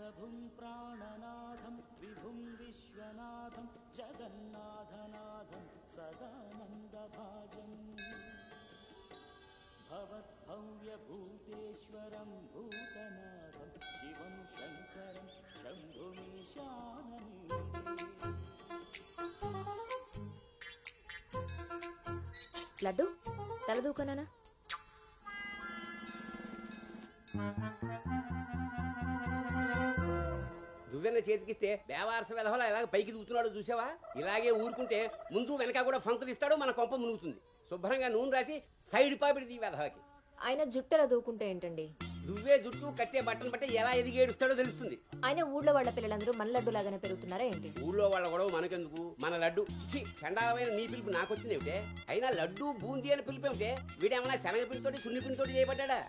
ప్రభుం ప్రాణనాథం విభుం విశ్వనాథం జగన్నాథనాథం సదానందభాజం భవద్భవ్యభూతేశ్వరం భూతనాథం శివం శంకరం శంభుమీశానని. లడ్డు తలదూకనా? దువ్వెన్న చేతికిస్తే బేవారస వెధవలా ఇలాగ పైకి దూకుతున్నాడు చూసావా? ఇలాగే ఊరుకుంటే ముందు వెనక కూడా ఫంకులు ఇస్తాడు, మన కొంప మునుగుతుంది. శుభ్రంగా నూనె రాసి సైడ్ పాపిడి ఈ వెధవకి. ఆయన జుట్టలా దూకుంటే ఏంటండి? దువ్వే జుట్టు కట్టే బట్టను బట్టి ఎలా ఎదిగేడుస్తాడో తెలుస్తుంది. ఆయన ఊళ్ళో వాళ్ళ పిల్లలందరూ మన లడ్డు లాగానే పెరుగుతున్నారా ఏంటి? ఊళ్ళో వాళ్ళ గొడవ మనకెందుకు? మన లడ్డు చండాలమైన నీ పిలుపు నాకు వచ్చింది ఏమిటే? అయినా లడ్డు బూందీ అని పిలుపు ఏమిటే? వీడేమన్నా శనగ పిండితోటి సున్ని పిండితోటి చేయబడ్డా?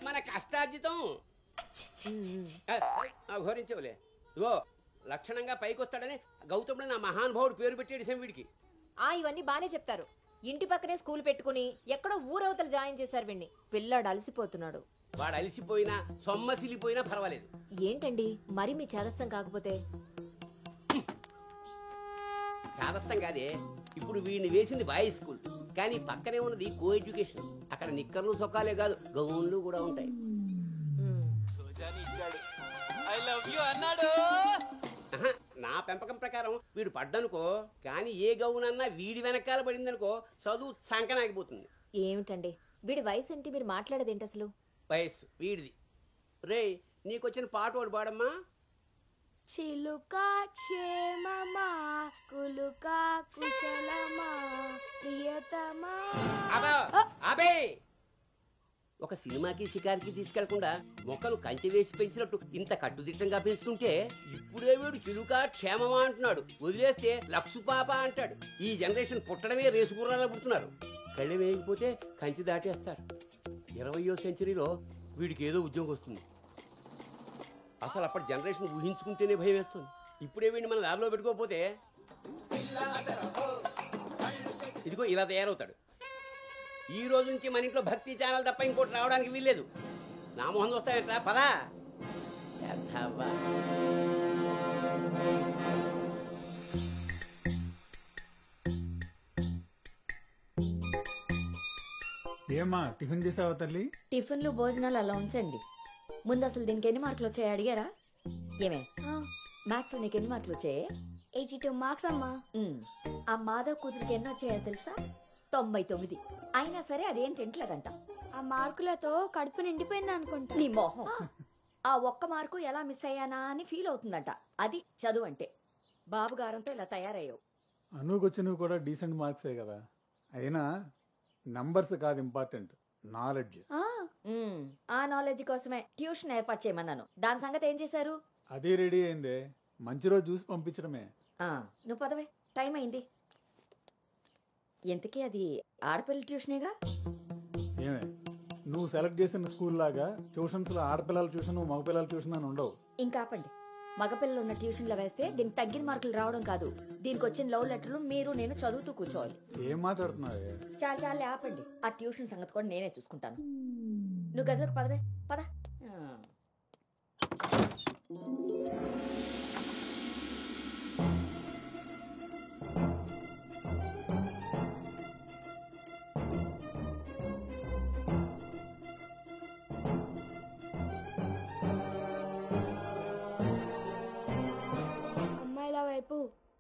మన కష్టార్జితం ఘోరించవులే. ఇగో లక్షణంగా పైకి వస్తాడని గౌతముడు నా మహానుభావుడు పేరు పెట్టేసాం వీడికి. ఇవన్నీ బానే చెప్తారు. ఇంటి పక్కనే స్కూల్ పెట్టుకుని ఎక్కడో ఊరవతలు జాయిన్ చేశారు వీడిని. పిల్లాడు అలసిపోతున్నాడు. వాడు అలసిపోయినా సొమ్మసిలిపోయినా పర్వాలేదు. ఏంటండి మరి మీ చేదస్తం కాకపోతే? చాదస్తం కాదే, ఇప్పుడు వీడిని వేసింది బాయ్స్ స్కూల్, కానీ పక్కనే ఉన్నది కో ఎడ్యుకేషన్. అక్కడ నిక్కర్లు సొక్కాలే కాదు, గౌన్లు కూడా ఉంటాయి. నా పెంపకం ప్రకారం వీడు పడ్డనుకో, కానీ ఏ గౌనన్నా వీడి వెనకాల పడిందనుకో చదువు సంకనాగిపోతుంది. ఏమిటండి వీడి వయసు ఏంటి? మీరు మాట్లాడేదేంటి అసలు? వయస్సు వీడిది. రే నీకొచ్చిన పాట వాడు పాడమ్మా. చిలుక క్షేమమా కులుక కుశలమా ప్రియతమా. అబే ఒక సినిమాకి షికారికి తీసుకెళ్లకుండా మొక్కలు కంచె వేసి పెంచినట్టు ఇంత కట్టుదిట్టంగా పెంచుతుంటే ఇప్పుడే వీడు చిలుక క్షేమమా అంటున్నాడు. వదిలేస్తే లక్సు పాప అంటాడు. ఈ జనరేషన్ పుట్టడమే రేసుగుర్రాలా పుడుతున్నారు. కళ్ళె వేయకపోతే కంచె దాటేస్తారు. 20వ సెంచరీలో వీడికి ఏదో ఉద్యోగం వస్తుంది. అసలు అప్పటి జనరేషన్ ఊహించుకుంటేనే భయం వేస్తుంది. ఇప్పుడే వీడిని మన ల్యాబ్లో పెట్టుకోకపోతే ఇదిగో ఇలా తయారవుతాడు. ఈ రోజు నుంచి మన ఇంట్లో భక్తి ఛానల్ తప్ప ఇంకోటి రావడానికి వీల్లేదు. నా మొహం చూస్తాయంట పదా. ఏమా టిఫిన్ చేసావా తల్లి? టిఫిన్లు భోజనాలు అలా ఉంచండి. ముందు అసలు దీనికి ఎన్ని మార్కులు వచ్చాయి అడిగారా? ఏమే మ్యాథ్స్ నీకు ఎన్ని మార్కులు వచ్చాయి? 82 మార్క్స్ అమ్మా. ఆ మాధవ్ కూతురికి ఎన్ని వచ్చాయో తెలుసా? 99. అయినా సరే అదేం తింటలేదంట. ఆ మార్కులతో కడుపు నిండిపోయింది అనుకుంటా. నీ మొహం. ఆ ఒక్క మార్కు ఎలా మిస్ అయ్యానా అని ఫీల్ అవుతుందంట. అది చదువు అంటే. బాబు గారంతో ఇలా తయారయ్యావు. అనుకొచ్చినవి కూడా డీసెంట్ మార్క్సే కదా. అయినా నంబర్స్ కాదు ఇంపార్టెంట్, నాలెడ్జ్. ఆ నాలెడ్జ్ కోసమే ట్యూషన్ ఏర్పాటు చేయమన్నాను. దాని సంగతి ఏం చేశారు? అదే రెడీ అయిందే, మంచి రోజు చూసి పంపించడమే. నువ్వు పదవే, టైం అయింది. ఎంతకీ అది ఆడపిల్ల ట్యూషనేగా? ఏమే నువ్వు సెలెక్ట్ చేసిన స్కూల్ లాగా ట్యూషన్స్ లో ఆడపిల్లల ట్యూషన్ మగపిల్లల ట్యూషన్ అని ఉండవు. ఇంకా ఆపండి. మగపిల్లలు ఉన్న ట్యూషన్లో వేస్తే దీనికి తగ్గిన మార్కులు రావడం కాదు, దీనికి వచ్చిన లవ్ లెటర్లు మీరు నేను చదువుతూ కూర్చోవాలి. ఏం మాట్లాడుతున్నావే? చాలా ఆపండి. ఆ ట్యూషన్ సంగతి కూడా నేనే చూసుకుంటాను. నువ్వు గదిలోకి పదవే, పద.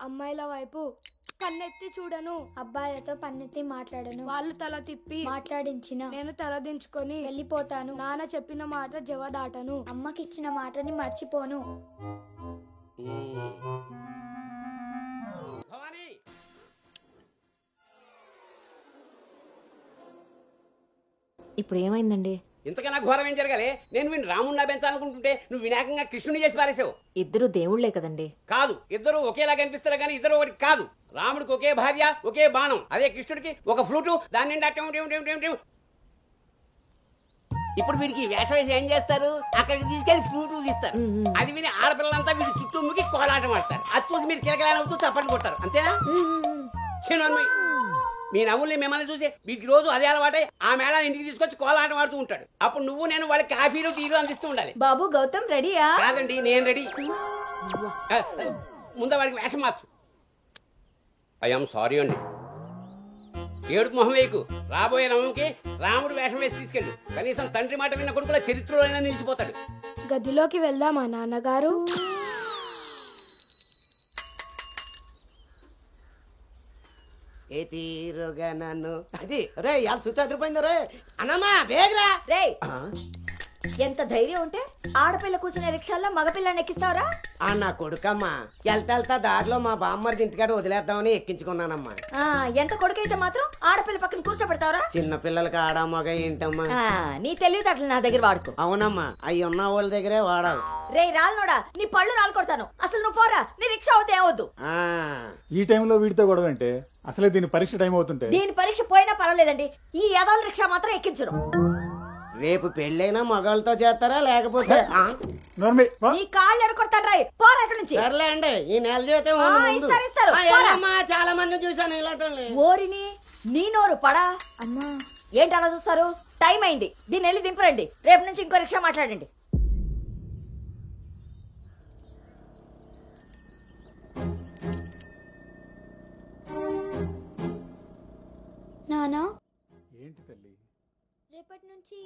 అమ్మాయిల వైపు కన్నెత్తి చూడను, అబ్బాయిలతో పన్నెత్తి మాట్లాడను, వాళ్ళు తల తిప్పి మాట్లాడించిన నేను తల దించుకొని వెళ్ళిపోతాను, నాన్న చెప్పిన మాట జవదాటను, అమ్మకిచ్చిన మాటని మర్చిపోను. ఇప్పుడు ఏమైందండి? ఇంతకన్నా ఘోరం ఏం జరగాలి? నేను వీడిని రాముడిని పెంచాలనుకుంటుంటే నువ్వు వినాయకంగా కృష్ణుని చేసి పారేసావు. ఇద్దరు దేవుళ్లే కదండి. కాదు, ఇద్దరు ఒకేలా కనిపిస్తారు కానీ ఇద్దరు ఒకటి కాదు. రాముడికి ఒకే భార్య, ఒకే బాణం. అదే కృష్ణుడికి ఒక ఫ్లూటు, దాని నిండా. ఇప్పుడు వీడికి వేషం వేసి ఏం చేస్తారు? అక్కడికి తీసుకెళ్లి ఫ్లూటు తీస్తారు. అది విని ఆడపిల్లలంతా వీడి చుట్టూ ముగి కోలాటం ఆడతారు. అది చూసి మీరు కిలకలాడుతూ చప్పట్లు కొడతారు. అంతేనా? మీ నవ్వుల్ని మిమ్మల్ని చూసి వీటికి రోజు అదే అలవాటై ఆ మేళ ఇంటికి తీసుకొచ్చి కోలాటం ఆడుతూ ఉంటాడు. అప్పుడు నువ్వు నేను వాళ్ళకి కాఫీలు టీలు అందిస్తూ ఉండాలి. బాబు గౌతమ్ రెడీయా? కాదండి, నేను రెడీ. ముందు వాడికి వేషం మార్చు. ఐఎమ్ సారీ అండి. ఏడుపు మొహం వేయకు. రాబోయే నవంకి రాముడు వేషం వేసి తీసుకెళ్ళు. కనీసం తండ్రి మాట విన్న కొడుకుల చరిత్రలో నిలిచిపోతాడు. గదిలోకి వెళ్దామా నాన్నగారు? ఏ తీరుగా నన్ను అది రే ఇవాళ సుత్తి అదిరిపోయింది రే అన్నమ్మా బేగరా రే ఎంత ధైర్యం ఉంటే ఆడపిల్ల కూర్చునే రిక్షాల్లో మగపిల్లని ఎక్కిస్తావరా? నా కొడుకమ్మా వెళ్తా దారిలో మా బామ్మర్ది ఇంటికాడ వదిలేద్దామని ఎక్కించుకున్నానమ్మా. ఎంత కొడుకైతే మాత్రం ఆడపిల్ల పక్కన కూర్చోబెడతావరా? చిన్న పిల్లలకి ఆడా మగ ఏంటమ్మా? నీ తెలివితేటలు నా దగ్గర వాడుకో. అవునమ్మా, అవి ఉన్న వాళ్ళ దగ్గరే వాడాలి. రే రాలనోడా, నీ పళ్ళు రాలు కొడతాను. అసలు నువ్వు పోరా, నీ రిక్షా అవుతే ఏమొద్దు. ఈ టైంలో వీటితో గొడవ అంటే అసలే దీని పరీక్ష టైం అవుతుంటే. దీని పరీక్ష పోయినా పర్వాలేదండి, ఈ యదవ రిక్షా మాత్రం ఎక్కించరు. రేపు పెళ్ళైనా మగాళ్ళతో చేస్తారా లేకపోతే నీ కాళ్ళు ఎరకొడతాను రాయ్, పోరా ఇక్కడి నుంచి. సర్లే అండి, ఈ నెల జీతం ఇస్తారు. చాలా మంది చూసాను ఇలాంటి. ఓరిని నీ నోరు పడా. అమ్మా ఏంటి అలా చూస్తారు? టైం అయింది, దీన్ని వెళ్ళి దింపరండి. రేపు నుంచి ఇంకో రిక్షా మాట్లాడండి. నానా ఏంటి తల్లి? రేపటి నుంచి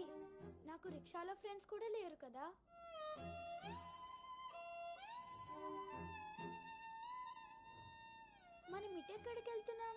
నాకు రిక్షాలో ఫ్రెండ్స్ కూడా లేరు కదా? మనం ఇటెక్కడికి వెళ్తున్నాం?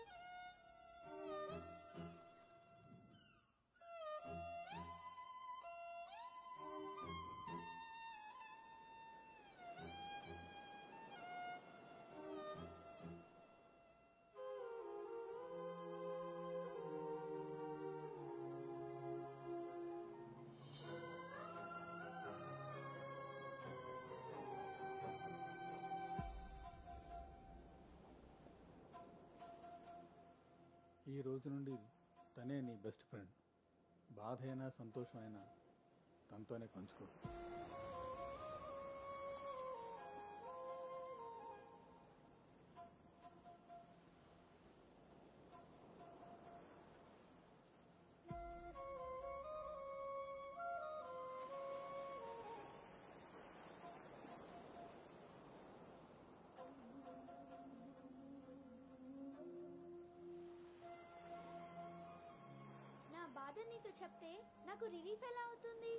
ఈ రోజు నుండి తనే నీ బెస్ట్ ఫ్రెండ్. బాధ అయినా సంతోషమైనా తనతోనే పంచుకో. బాధ నీతో చెప్తే నాకు రిలీఫ్ ఎలా అవుతుంది?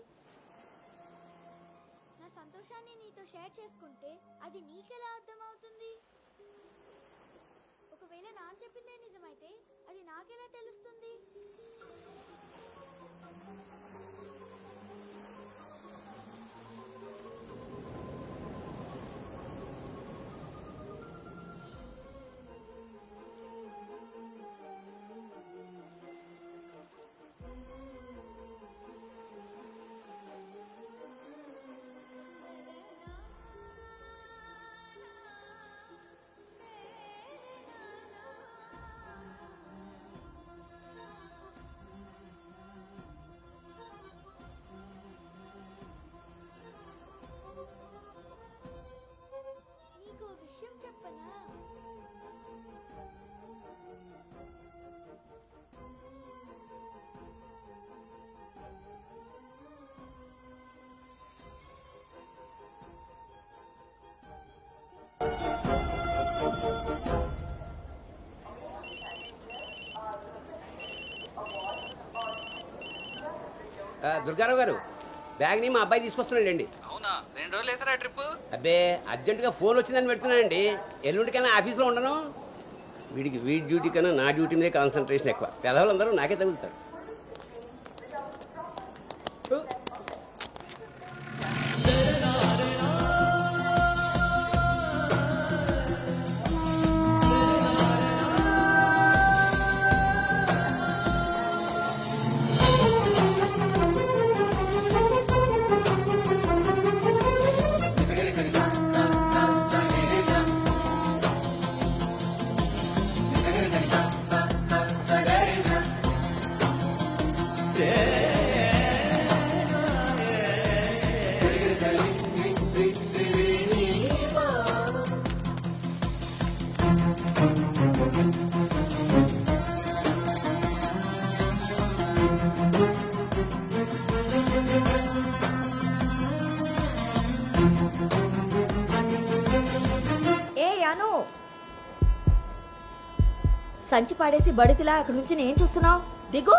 నా సంతోషాన్ని నీతో షేర్ చేసుకుంటే అది నీకెలా అర్థమవుతుంది? ఒకవేళ నాన్న చెప్పిందే నిజమైతే అది నాకెలా తెలుస్తుంది? విషయం చెప్పనా? దుర్గారావు గారు, బ్యాగ్ని మా అబ్బాయి తీసుకొస్తున్నాడండి. అవునా? 2 రోజులు వేసారా ట్రిప్? అబ్బే అర్జెంటుగా ఫోన్ వచ్చిందని పెడుతున్నానండి. ఎల్లుండికైనా ఆఫీస్లో ఉండను. వీడి డ్యూటీ కన్నా నా డ్యూటీ మీదే కాన్సన్ట్రేషన్ ఎక్కువ. పెదవులందరూ నాకే తగులుతారు. సంచి పాడేసి బడితిలా అక్కడి నుంచి నేను చూస్తున్నావు దిగు.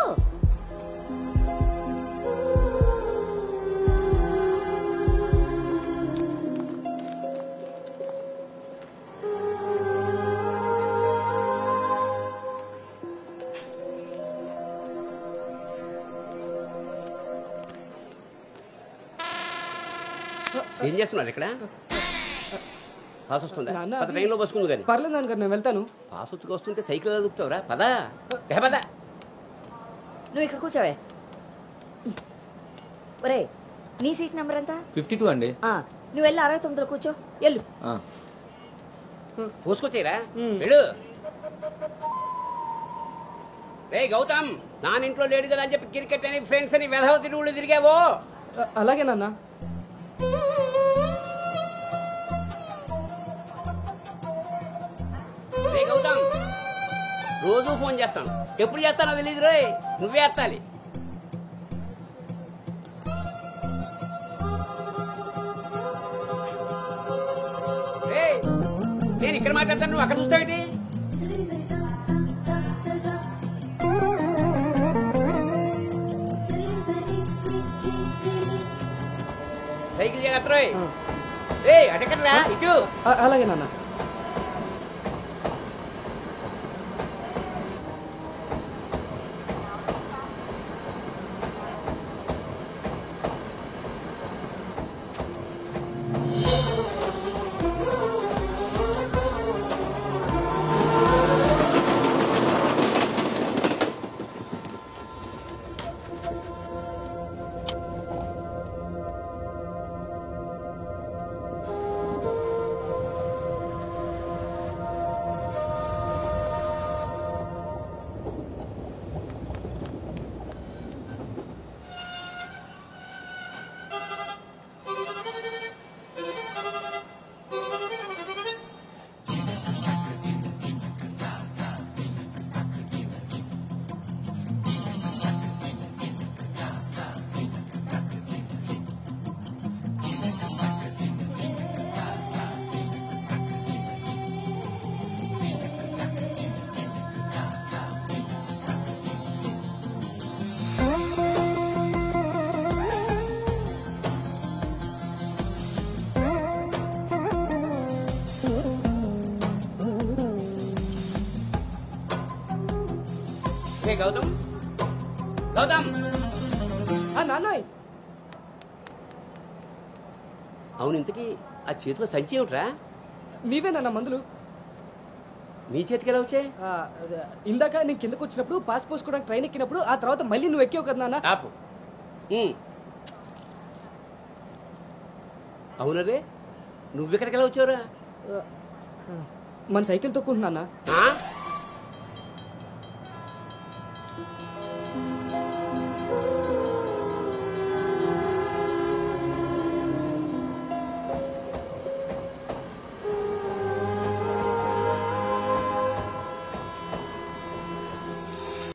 ఏం చేస్తున్నారు ఇక్కడ? పాస్ వస్తుందా? నాన్న, పద ట్రైన్లో బసుకుంది కానీ. పర్లేదు నాన్నగారు, నేను వెళ్తాను. పాస్ వచ్చుకు వస్తుంటే సైకిల్ దొరుకుతావురా? పదా పద. నువ్వు ఇక్కడ కూర్చోవే. ఒరే నీ సీట్ నెంబర్ ఎంత? 52 అండి. నువ్వు వెళ్ళి 69లో కూర్చో. వెళ్ళు. పోసుకొచ్చేరా వెళ్ళు. రే గౌతమ్, నానింట్లో లేడు కదా అని చెప్పి క్రికెట్ అని ఫ్రెండ్స్ అని వెధవ తిరుగుళ్ళు తిరిగావో. అలాగే నాన్న. రే గౌతమ్, రోజు ఫోన్ చేస్తాను, ఎప్పుడు చేస్తానో తెలియదు రోయ్, నువ్వే ఎత్తాలి. నేను ఇక్కడ మాట్లాడతాను, నువ్వు అక్కడ చూస్తావేంటి? సైకిల్ జాగ్రత్త రోయ్. అటెక్కడరా ఇటు. అలాగే నాన్న. గౌతమ్, గౌతమ్. నాన్నయ్, అవును, ఇంతకీ ఆ చేతిలో సంచి ఏమిట్రా? నీవే నాన్న మందులు. నీ చేతికి ఎలా వచ్చాయి? ఇందాక నేను కిందకు వచ్చినప్పుడు పాస్ పోసుకోవడానికి ట్రైన్ ఎక్కినప్పుడు, ఆ తర్వాత మళ్ళీ నువ్వు ఎక్కావు కదా నాన్న. ఆపు. అవునరే, నువ్వెక్కడికి ఎలా వచ్చావురా? మన సైకిల్ తొక్కుంటున్నా.